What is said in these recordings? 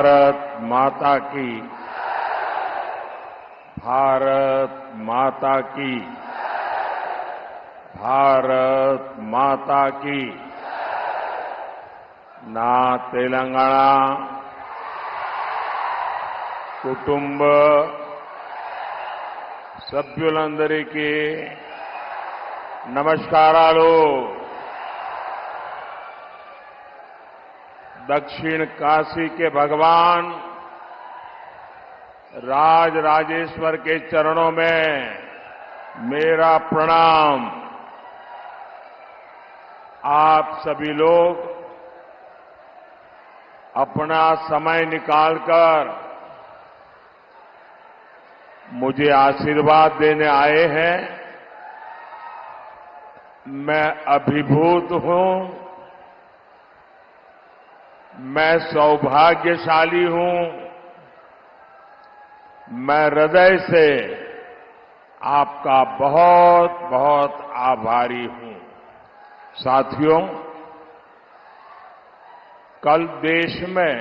भारत माता की, भारत माता की, भारत माता की। నా తెలంగాణ కుటుంబ సభ్యులందరికీ నమస్కారాలు। दक्षिण काशी के भगवान राज राजेश्वर के चरणों में मेरा प्रणाम। आप सभी लोग अपना समय निकालकर मुझे आशीर्वाद देने आए हैं। मैं अभिभूत हूं, मैं सौभाग्यशाली हूं। मैं हृदय से आपका बहुत बहुत आभारी हूं। साथियों, कल देश में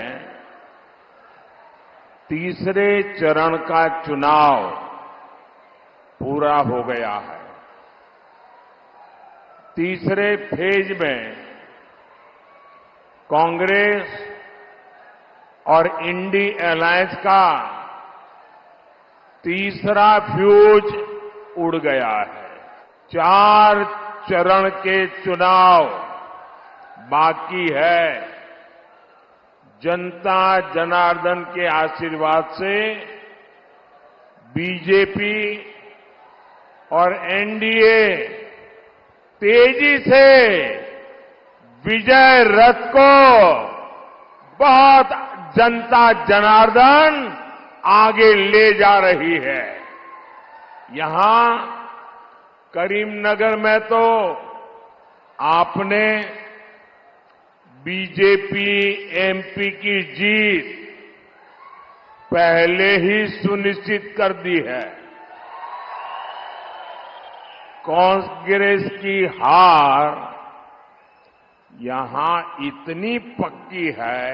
तीसरे चरण का चुनाव पूरा हो गया है। तीसरे फेज में कांग्रेस और इंडी अलायंस का तीसरा फ्यूज उड़ गया है। 4 चरण के चुनाव बाकी है। जनता जनार्दन के आशीर्वाद से बीजेपी और एनडीए तेजी से विजय रथ को बहुत जनता जनार्दन आगे ले जा रही है। यहां करीमनगर में तो आपने बीजेपी एमपी की जीत पहले ही सुनिश्चित कर दी है। कांग्रेस की हार यहां इतनी पक्की है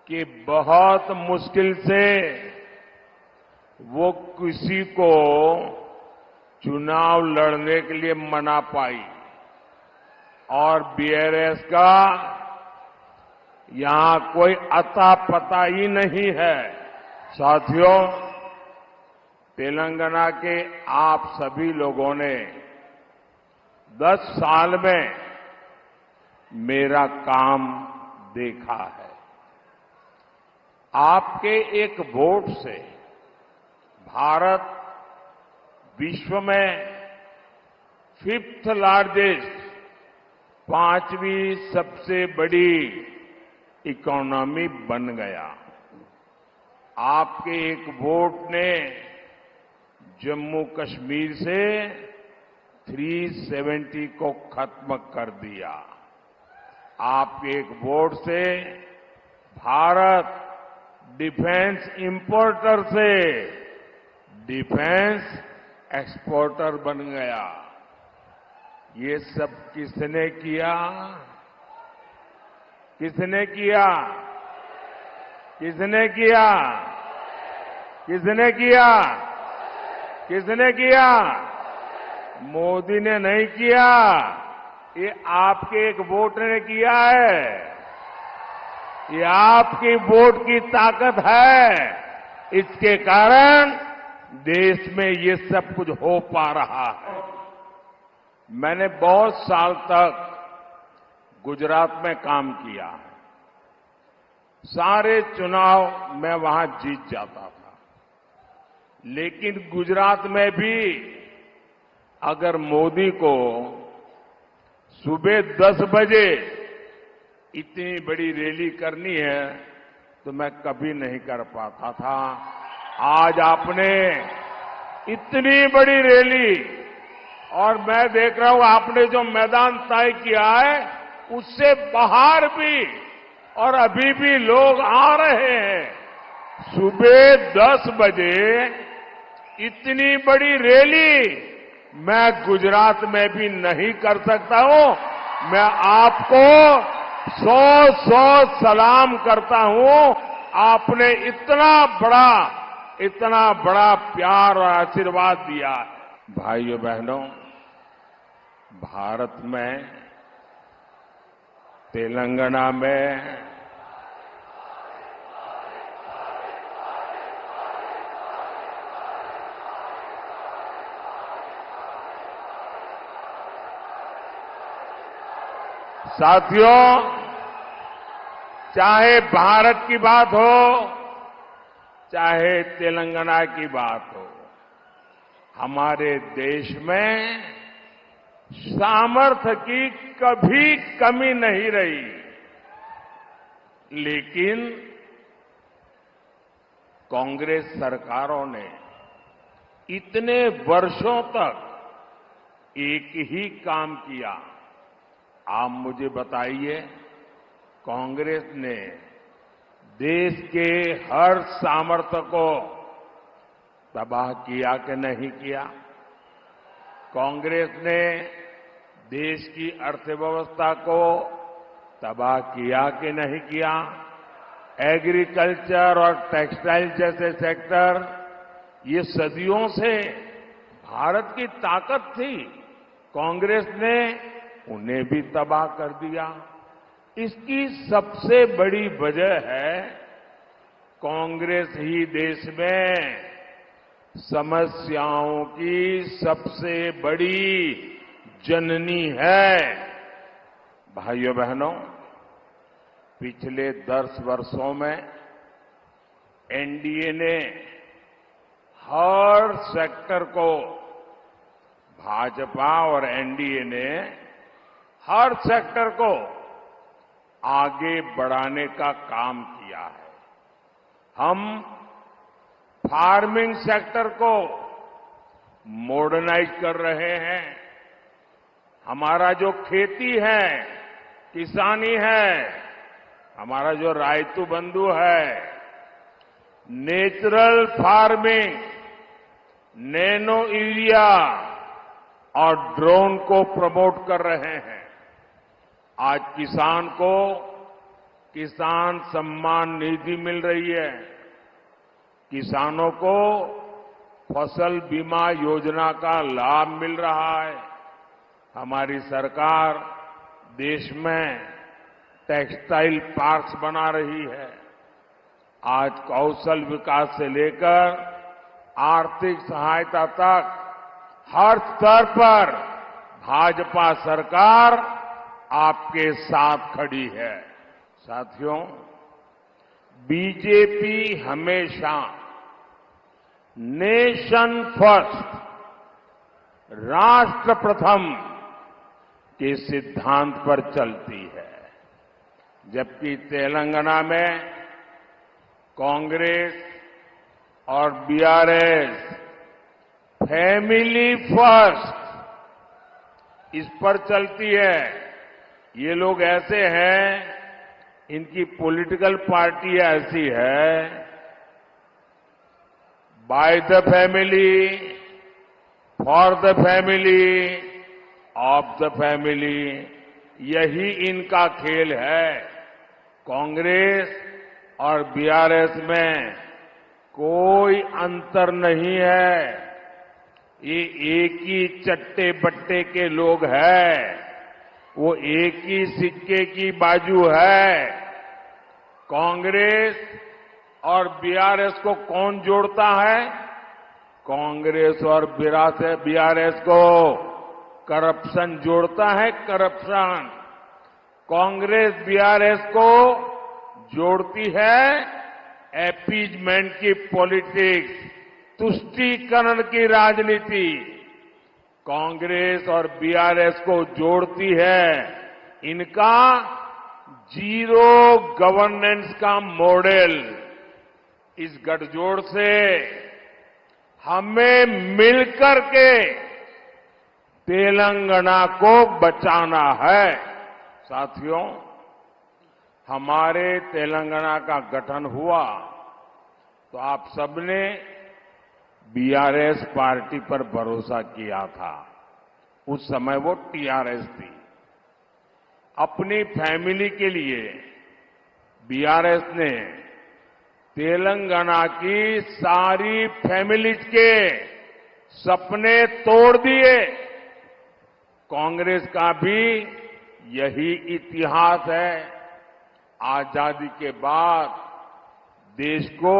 कि बहुत मुश्किल से वो किसी को चुनाव लड़ने के लिए मना पाई। और बीआरएस का यहां कोई अता पता ही नहीं है। साथियों, तेलंगाना के आप सभी लोगों ने 10 साल में मेरा काम देखा है। आपके एक वोट से भारत विश्व में 5th लार्जेस्ट 5वीं सबसे बड़ी इकोनॉमी बन गया। आपके एक वोट ने जम्मू कश्मीर से 370 को खत्म कर दिया। आपके एक वोट से भारत डिफेंस इंपोर्टर से डिफेंस एक्सपोर्टर बन गया। ये सब किसने किया? किसने किया? किसने किया? किसने किया? किसने किया? मोदी ने नहीं किया, ये आपके एक वोट ने किया है। ये आपकी वोट की ताकत है। इसके कारण देश में ये सब कुछ हो पा रहा है। मैंने बहुत साल तक गुजरात में काम किया है। सारे चुनाव मैं वहां जीत जाता था। लेकिन गुजरात में भी अगर मोदी को सुबह 10 बजे इतनी बड़ी रैली करनी है तो मैं कभी नहीं कर पाता था। आज आपने इतनी बड़ी रैली, और मैं देख रहा हूं आपने जो मैदान तय किया है उससे बाहर भी और अभी भी लोग आ रहे हैं। सुबह 10 बजे इतनी बड़ी रैली मैं गुजरात में भी नहीं कर सकता हूं। मैं आपको सौ सौ सलाम करता हूं। आपने इतना बड़ा प्यार और आशीर्वाद दिया है। भाइयों बहनों, भारत में तेलंगाना में साथियों, चाहे भारत की बात हो, चाहे तेलंगाना की बात हो, हमारे देश में सामर्थ्य की कभी कमी नहीं रही। लेकिन कांग्रेस सरकारों ने इतने वर्षों तक एक ही काम किया। आप मुझे बताइए, कांग्रेस ने देश के हर सामर्थ्य को तबाह किया कि नहीं किया? कांग्रेस ने देश की अर्थव्यवस्था को तबाह किया कि नहीं किया? एग्रीकल्चर और टेक्सटाइल जैसे सेक्टर, ये सदियों से भारत की ताकत थी। कांग्रेस ने उन्हें भी तबाह कर दिया। इसकी सबसे बड़ी वजह है कांग्रेस ही देश में समस्याओं की सबसे बड़ी जननी है। भाइयों बहनों, पिछले 10 वर्षों में एनडीए ने हर सेक्टर को, भाजपा और एनडीए ने हर सेक्टर को आगे बढ़ाने का काम किया है। हम फार्मिंग सेक्टर को मॉडर्नाइज कर रहे हैं। हमारा जो खेती है, किसानी है, हमारा जो रायतू बंधु है, नेचुरल फार्मिंग, नैनो यूरिया और ड्रोन को प्रमोट कर रहे हैं। आज किसान को किसान सम्मान निधि मिल रही है। किसानों को फसल बीमा योजना का लाभ मिल रहा है। हमारी सरकार देश में टेक्सटाइल पार्क्स बना रही है। आज कौशल विकास से लेकर आर्थिक सहायता तक हर स्तर पर भाजपा सरकार आपके साथ खड़ी है। साथियों, बीजेपी हमेशा नेशन फर्स्ट, राष्ट्र प्रथम के सिद्धांत पर चलती है, जबकि तेलंगाना में कांग्रेस और बीआरएस फैमिली फर्स्ट इस पर चलती है। ये लोग ऐसे हैं, इनकी पॉलिटिकल पार्टी ऐसी है, by the family, for the family, of the family, यही इनका खेल है। कांग्रेस और बीआरएस में कोई अंतर नहीं है। ये एक ही चट्टे बट्टे के लोग हैं, वो एक ही सिक्के की बाजू है। कांग्रेस और बीआरएस को कौन जोड़ता है? कांग्रेस और बीआरएस को करप्शन जोड़ता है, करप्शन। कांग्रेस बीआरएस को जोड़ती है अपीजमेंट की पॉलिटिक्स, तुष्टीकरण की राजनीति। कांग्रेस और बीआरएस को जोड़ती है इनका जीरो गवर्नेंस का मॉडल। इस गठजोड़ से हमें मिलकर के तेलंगाना को बचाना है। साथियों, हमारे तेलंगाना का गठन हुआ तो आप सबने बीआरएस पार्टी पर भरोसा किया था। उस समय वो टीआरएस थी। अपनी फैमिली के लिए बीआरएस ने तेलंगाना की सारी फैमिलीज के सपने तोड़ दिए। कांग्रेस का भी यही इतिहास है। आजादी के बाद देश को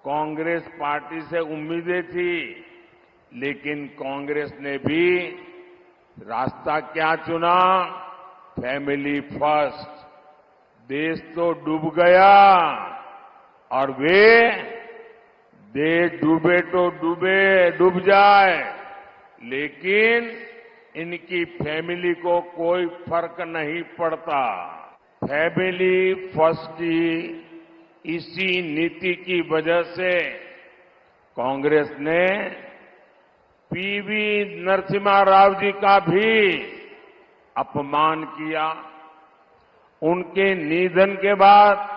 कांग्रेस पार्टी से उम्मीदें थी, लेकिन कांग्रेस ने भी रास्ता क्या चुना? Family first. देश तो डूब गया और वे देश डूबे तो डूब जाए, लेकिन इनकी फैमिली को कोई फर्क नहीं पड़ता। फैमिली फर्स्ट की इसी नीति की वजह से कांग्रेस ने पीवी नरसिम्हा राव जी का भी अपमान किया। उनके निधन के बाद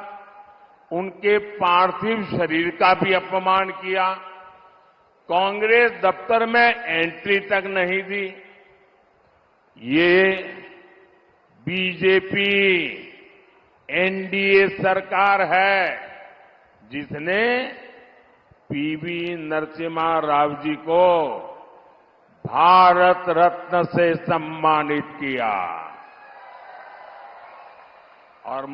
उनके पार्थिव शरीर का भी अपमान किया। कांग्रेस दफ्तर में एंट्री तक नहीं दी। ये बीजेपी एनडीए सरकार है जिसने पीवी नरसिम्हा राव जी को भारत रत्न से सम्मानित किया। और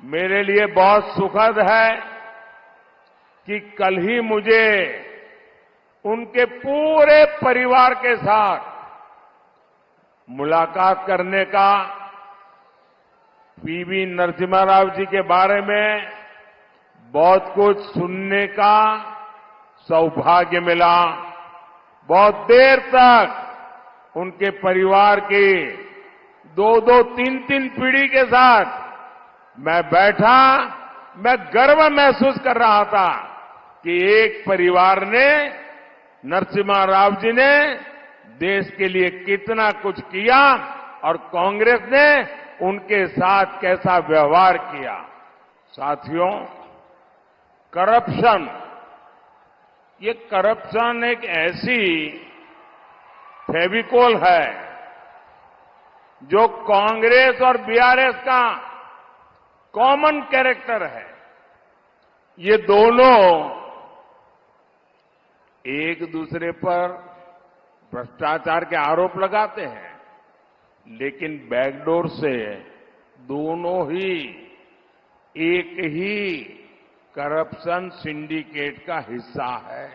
मेरे लिए बहुत सुखद है कि कल ही मुझे उनके पूरे परिवार के साथ मुलाकात करने का, पीवी नरसिम्हा राव जी के बारे में बहुत कुछ सुनने का सौभाग्य मिला। बहुत देर तक उनके परिवार की दो तीन पीढ़ी के साथ मैं बैठा। मैं गर्व महसूस कर रहा था कि एक परिवार ने, नरसिम्हा राव जी ने देश के लिए कितना कुछ किया और कांग्रेस ने उनके साथ कैसा व्यवहार किया। साथियों, ये करप्शन एक ऐसी फेविकोल है जो कांग्रेस और बीआरएस का कॉमन कैरेक्टर है। ये दोनों एक दूसरे पर भ्रष्टाचार के आरोप लगाते हैं, लेकिन बैकडोर से दोनों ही एक ही करप्शन सिंडिकेट का हिस्सा है।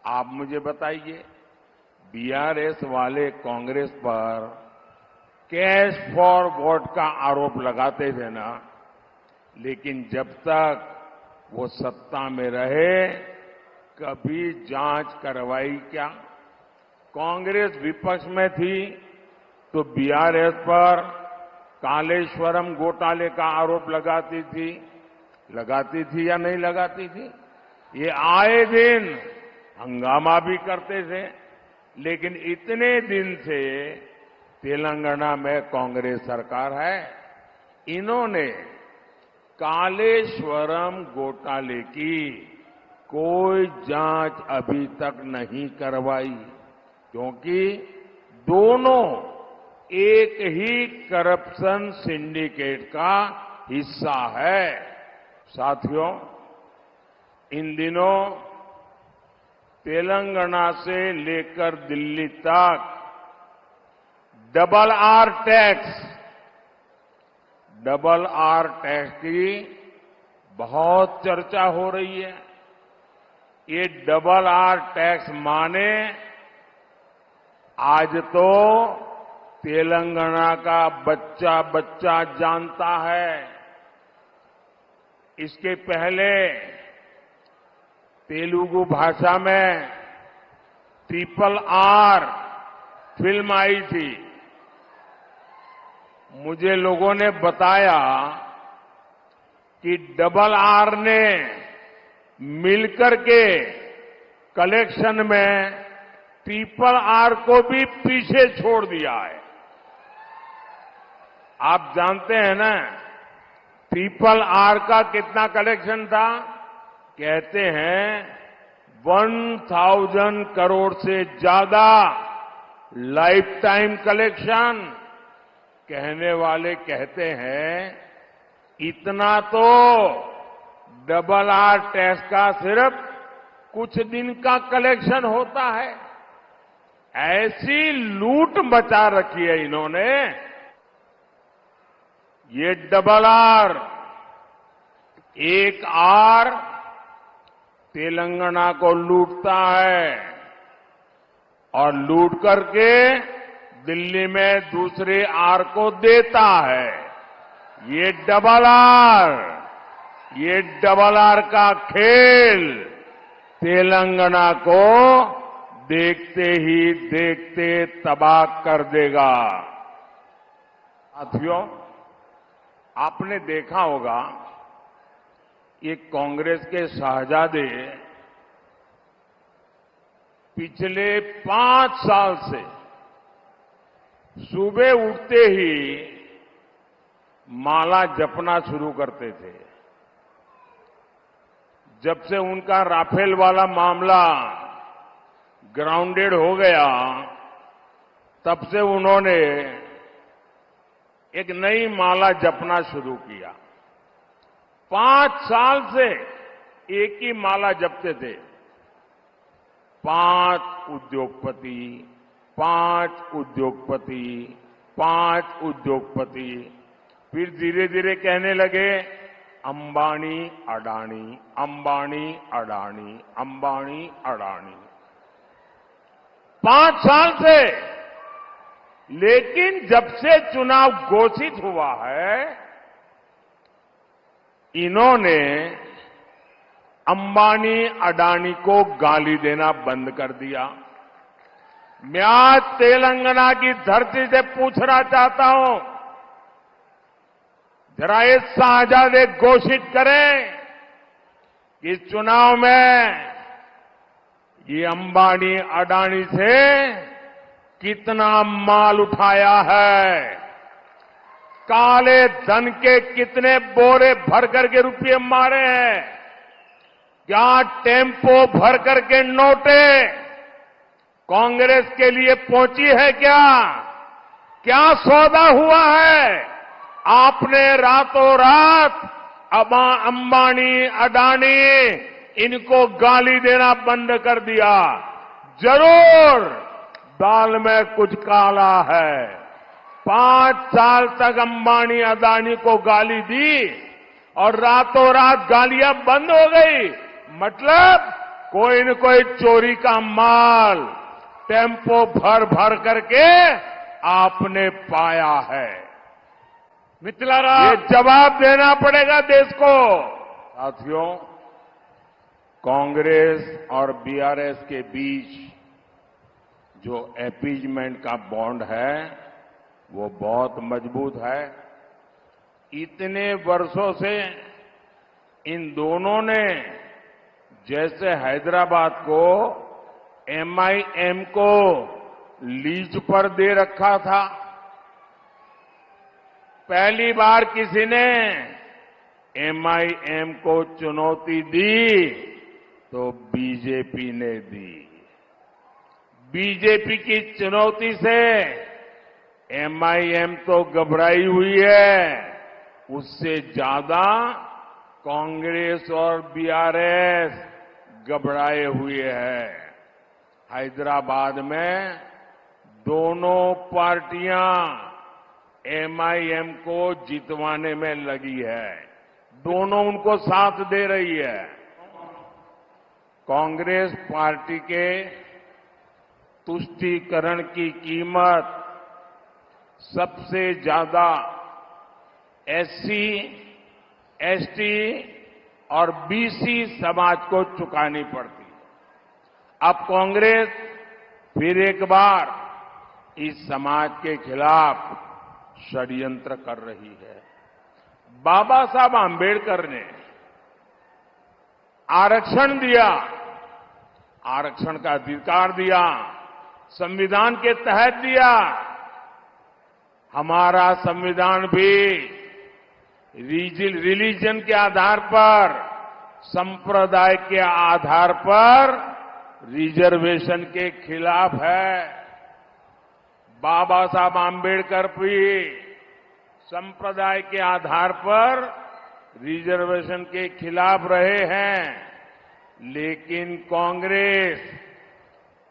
आप मुझे बताइए, बीआरएस वाले कांग्रेस पर कैश फॉर वोट का आरोप लगाते थे ना, लेकिन जब तक वो सत्ता में रहे कभी जांच करवाई क्या? कांग्रेस विपक्ष में थी तो बीआरएस पर कालेश्वरम घोटाले का आरोप लगाती थी या नहीं लगाती थी? ये आए दिन हंगामा भी करते थे, लेकिन इतने दिन से तेलंगाना में कांग्रेस सरकार है, इन्होंने कालेश्वरम घोटाले की कोई जांच अभी तक नहीं करवाई, क्योंकि दोनों एक ही करप्शन सिंडिकेट का हिस्सा है। साथियों, इन दिनों तेलंगाना से लेकर दिल्ली तक डबल आर टैक्स की बहुत चर्चा हो रही है। ये डबल आर टैक्स माने आज तो तेलंगाना का बच्चा बच्चा जानता है। इसके पहले तेलुगु भाषा में ट्रिपल आर फिल्म आई थी। मुझे लोगों ने बताया कि डबल आर ने मिलकर के कलेक्शन में ट्रिपल आर को भी पीछे छोड़ दिया है। आप जानते हैं ना ट्रिपल आर का कितना कलेक्शन था? कहते हैं 1000 करोड़ से ज्यादा लाइफ टाइम कलेक्शन, कहने वाले कहते हैं इतना तो डबल आर टैक्स का सिर्फ कुछ दिन का कलेक्शन होता है। ऐसी लूट मचा रखी है इन्होंने। ये डबल आर, एक आर तेलंगाना को लूटता है और लूट करके दिल्ली में दूसरे आर को देता है। ये डबल आर का खेल तेलंगाना को देखते ही देखते तबाह कर देगा। साथियों, आपने देखा होगा ये कांग्रेस के शहजादे पिछले 5 साल से सुबह उठते ही माला जपना शुरू करते थे। जब से उनका राफेल वाला मामला ग्राउंडेड हो गया, तब से उन्होंने एक नई माला जपना शुरू किया। 5 साल से एक ही माला जपते थे। 5 उद्योगपति, 5 उद्योगपति, 5 उद्योगपति। फिर धीरे धीरे कहने लगे अंबानी अडानी, अंबानी अडानी, अंबानी अडानी। 5 साल से। लेकिन जब से चुनाव घोषित हुआ है, इन्होंने अंबानी अडानी को गाली देना बंद कर दिया। मैं आज तेलंगाना की धरती से पूछना चाहता हूं, जरा ये शहजादे घोषित करें कि इस चुनाव में ये अंबानी अडानी से कितना माल उठाया है, काले धन के कितने बोरे भर करके रुपये मारे हैं, क्या टेम्पो भर करके नोटे कांग्रेस के लिए पहुंची है, क्या सौदा हुआ है। आपने रातों रात अंबानी अडानी इनको गाली देना बंद कर दिया। जरूर दाल में कुछ काला है। 5 साल तक अंबानी अडानी को गाली दी और रातों रात गालियां बंद हो गई। मतलब कोई न कोई चोरी का माल टेम्पो भर भर करके आपने पाया है। मित्तलारा, ये जवाब देना पड़ेगा देश को। साथियों, कांग्रेस और बीआरएस के बीच जो अपीजमेंट का बॉन्ड है वो बहुत मजबूत है। इतने वर्षों से इन दोनों ने जैसे हैदराबाद को एमआईएम को लीज पर दे रखा था, पहली बार किसी ने एमआईएम को चुनौती दी तो बीजेपी ने दी। बीजेपी की चुनौती से एमआईएम तो घबराई हुई है, उससे ज्यादा कांग्रेस और बीआरएस घबराए हुए हैं। हैदराबाद में दोनों पार्टियां एमआईएम को जितवाने में लगी है, दोनों उनको साथ दे रही है। कांग्रेस पार्टी के तुष्टीकरण की कीमत सबसे ज्यादा एससी, एसटी और बीसी समाज को चुकानी पड़ती है। अब कांग्रेस फिर एक बार इस समाज के खिलाफ षड्यंत्र कर रही है। बाबा साहब आंबेडकर ने आरक्षण दिया, आरक्षण का अधिकार दिया, संविधान के तहत दिया। हमारा संविधान भी रिलीजन के आधार पर, संप्रदाय के आधार पर रिजर्वेशन के खिलाफ है। बाबा साहब आम्बेडकर भी संप्रदाय के आधार पर रिजर्वेशन के खिलाफ रहे हैं, लेकिन कांग्रेस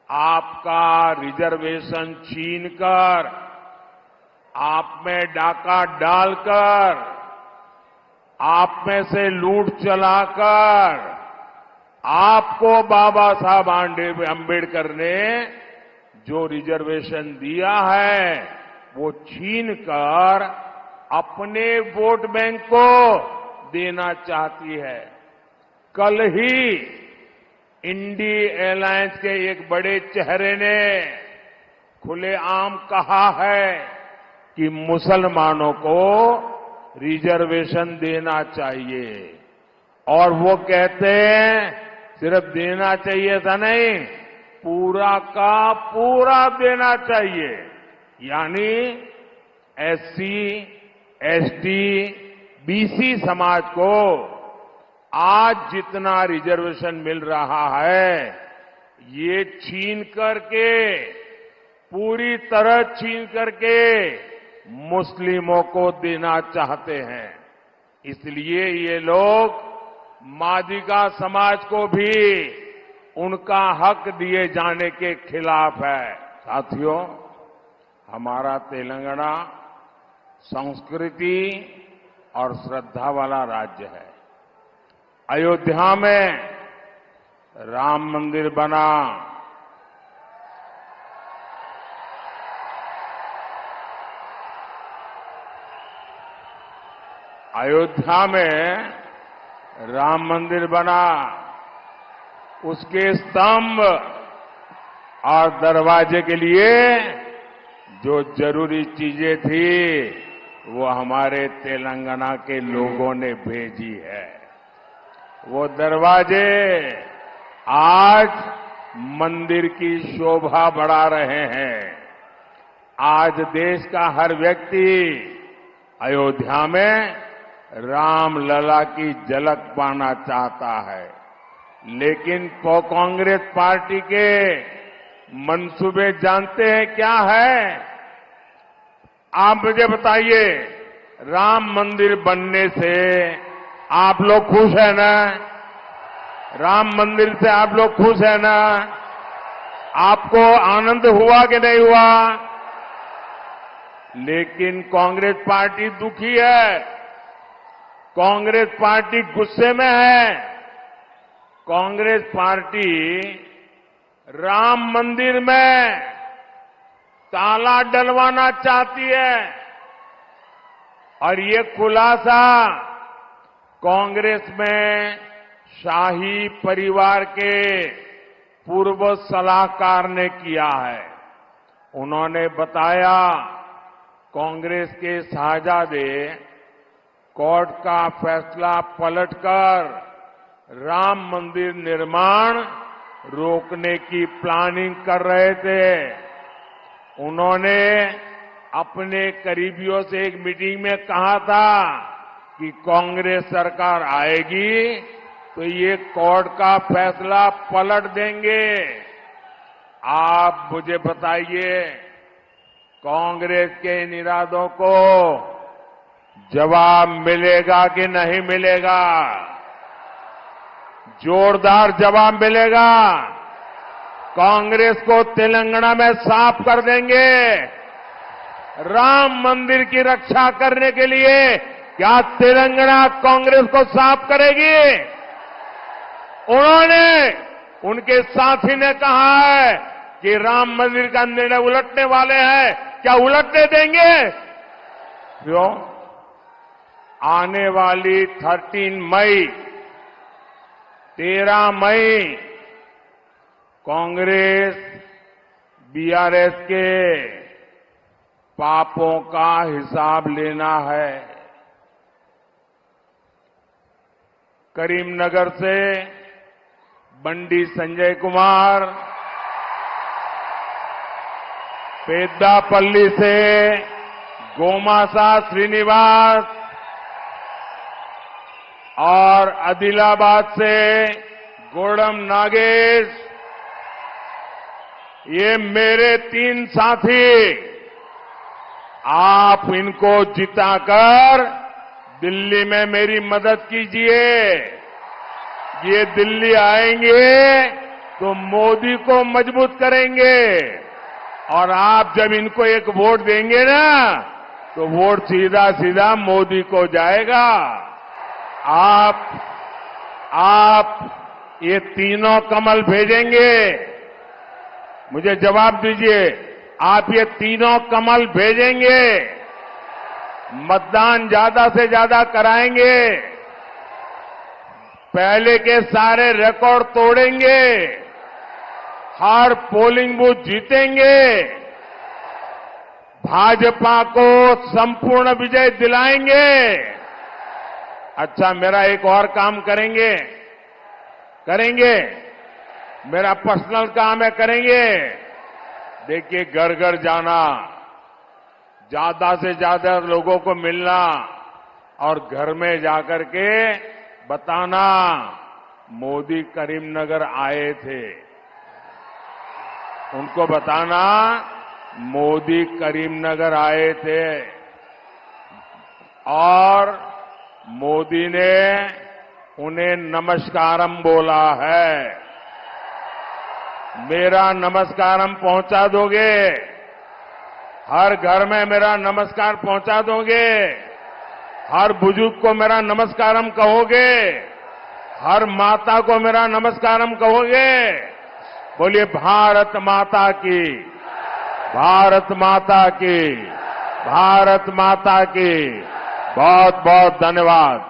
आपका रिजर्वेशन छीनकर, आप में डाका डालकर, आप में से लूट चलाकर आपको बाबा साहब आम्बेडकर ने जो रिजर्वेशन दिया है वो छीनकर अपने वोट बैंक को देना चाहती है। कल ही इंडी एलायंस के एक बड़े चेहरे ने खुलेआम कहा है कि मुसलमानों को रिजर्वेशन देना चाहिए, और वो कहते हैं सिर्फ देना चाहिए था नहीं, पूरा का पूरा देना चाहिए। यानी एससी, एसटी, बीसी समाज को आज जितना रिजर्वेशन मिल रहा है ये छीन करके, पूरी तरह छीन करके मुस्लिमों को देना चाहते हैं। इसलिए ये लोग मादिगा समाज को भी उनका हक दिए जाने के खिलाफ है। साथियों, हमारा तेलंगाना संस्कृति और श्रद्धा वाला राज्य है। अयोध्या में राम मंदिर बना, अयोध्या में राम मंदिर बना, उसके स्तंभ और दरवाजे के लिए जो जरूरी चीजें थी वो हमारे तेलंगाना के लोगों ने भेजी है। वो दरवाजे आज मंदिर की शोभा बढ़ा रहे हैं। आज देश का हर व्यक्ति अयोध्या में राम लला की झलक पाना चाहता है, लेकिन कांग्रेस पार्टी के मंसूबे जानते हैं क्या है? आप मुझे बताइए, राम मंदिर बनने से आप लोग खुश है ना? राम मंदिर से आप लोग खुश है ना? आपको आनंद हुआ कि नहीं हुआ? लेकिन कांग्रेस पार्टी दुखी है, कांग्रेस पार्टी गुस्से में है। कांग्रेस पार्टी राम मंदिर में ताला डलवाना चाहती है, और ये खुलासा कांग्रेस में शाही परिवार के पूर्व सलाहकार ने किया है। उन्होंने बताया कांग्रेस के शहजादे कोर्ट का फैसला पलटकर राम मंदिर निर्माण रोकने की प्लानिंग कर रहे थे। उन्होंने अपने करीबियों से एक मीटिंग में कहा था कि कांग्रेस सरकार आएगी तो ये कोर्ट का फैसला पलट देंगे। आप मुझे बताइए, कांग्रेस के इन इरादों को जवाब मिलेगा कि नहीं मिलेगा? जोरदार जवाब मिलेगा। कांग्रेस को तेलंगाना में साफ कर देंगे। राम मंदिर की रक्षा करने के लिए क्या तेलंगाना कांग्रेस को साफ करेगी? उन्होंने, उनके साथी ने कहा है कि राम मंदिर का निर्णय उलटने वाले हैं, क्या उलटने देंगे? क्यों? आने वाली 13 मई कांग्रेस बीआरएस के पापों का हिसाब लेना है। करीमनगर से बंडी संजय कुमार, पेद्दापल्ली से गोमासा श्रीनिवास और आदिलाबाद से गोडम नागेश, ये मेरे 3 साथी आप इनको जिताकर दिल्ली में मेरी मदद कीजिए। ये दिल्ली आएंगे तो मोदी को मजबूत करेंगे और आप जब इनको एक वोट देंगे ना तो वोट सीधा सीधा मोदी को जाएगा। आप ये तीनों कमल भेजेंगे, मुझे जवाब दीजिए, आप ये तीनों कमल भेजेंगे, मतदान ज्यादा से ज्यादा कराएंगे, पहले के सारे रिकॉर्ड तोड़ेंगे, हर पोलिंग बूथ जीतेंगे, भाजपा को संपूर्ण विजय दिलाएंगे। अच्छा, मेरा एक और काम करेंगे, मेरा पर्सनल काम है, करेंगे। देखिए, घर घर जाना, ज्यादा से ज्यादा लोगों को मिलना और घर में जाकर के बताना मोदी करीमनगर आए थे, उनको बताना मोदी करीमनगर आए थे और मोदी ने उन्हें नमस्कारम बोला है। मेरा नमस्कारम पहुंचा दोगे? हर घर में मेरा नमस्कार पहुंचा दोगे? हर बुजुर्ग को मेरा नमस्कारम कहोगे? हर माता को मेरा नमस्कारम कहोगे? बोलिए भारत माता की, भारत माता की, भारत माता की। बहुत बहुत धन्यवाद।